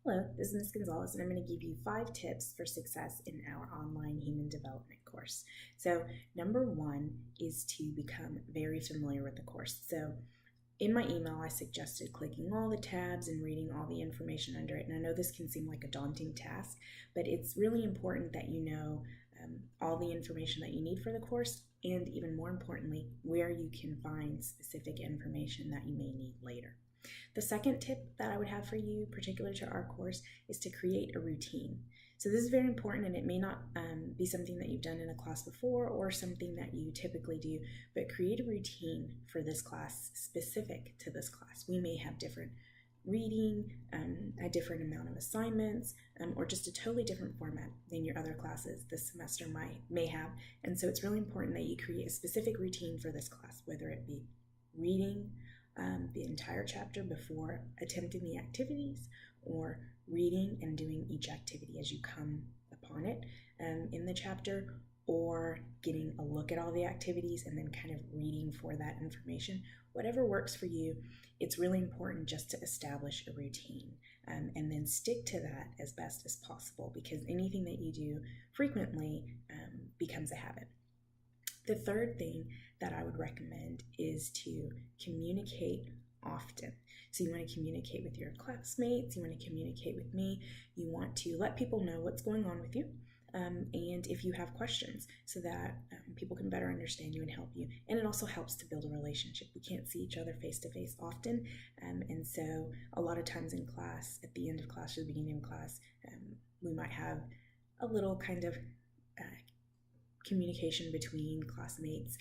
Hello, this is Ms. Gonzalez, and I'm going to give you 5 tips for success in our online human development course. So, number 1 is to become very familiar with the course. So, in my email, I suggested clicking all the tabs and reading all the information under it. And I know this can seem like a daunting task, but it's really important that you know all the information that you need for the course, and even more importantly, where you can find specific information that you may need later. The second tip that I would have for you, particular to our course, is to create a routine. So this is very important, and it may not be something that you've done in a class before or something that you typically do, but create a routine for this class specific to this class. We may have different reading, a different amount of assignments, or just a totally different format than your other classes this semester may have. And so it's really important that you create a specific routine for this class, whether it be reading the entire chapter before attempting the activities, or reading and doing each activity as you come upon it in the chapter, or getting a look at all the activities and then kind of reading for that information. Whatever works for you, it's really important just to establish a routine and then stick to that as best as possible, because anything that you do frequently becomes a habit. The third thing that I would recommend is to communicate often. So you want to communicate with your classmates, you want to communicate with me, you want to let people know what's going on with you, and if you have questions, so that people can better understand you and help you. And it also helps to build a relationship. We can't see each other face to face often, and so a lot of times in class, at the end of class or the beginning of class, we might have a little kind of communication between classmates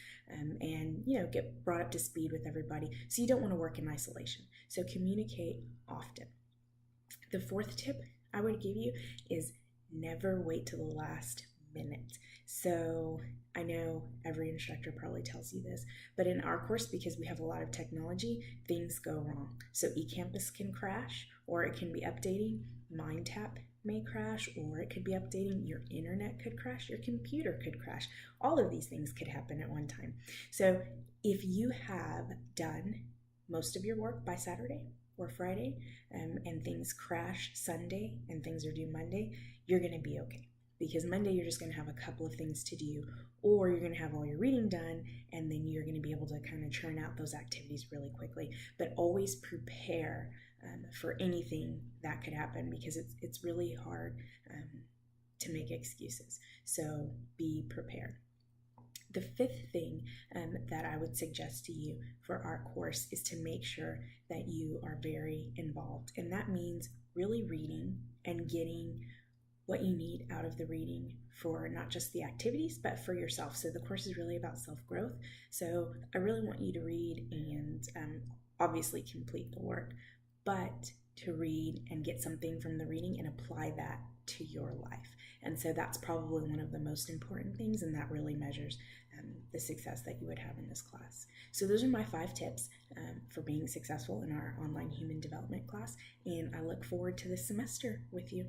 and get brought up to speed with everybody. So you don't want to work in isolation. So communicate often. The fourth tip I would give you is never wait till the last minute. So I know every instructor probably tells you this, but in our course, because we have a lot of technology, things go wrong. So eCampus can crash, or it can be updating. MindTap may crash, or it could be updating. Your internet could crash, your computer could crash. All of these things could happen at one time. So if you have done most of your work by Saturday or Friday, and things crash Sunday and things are due Monday, you're going to be okay. Because Monday you're just going to have a couple of things to do, or you're going to have all your reading done, and then you're going to be able to kind of churn out those activities really quickly. But always prepare for anything that could happen, because it's really hard to make excuses. So be prepared. The fifth thing that I would suggest to you for our course is to make sure that you are very involved. And that means really reading and getting what you need out of the reading for not just the activities, but for yourself. So the course is really about self-growth. So I really want you to read and obviously complete the work, but to read and get something from the reading and apply that to your life. And so that's probably one of the most important things, and that really measures the success that you would have in this class. So those are my 5 tips for being successful in our online human development class, and I look forward to this semester with you.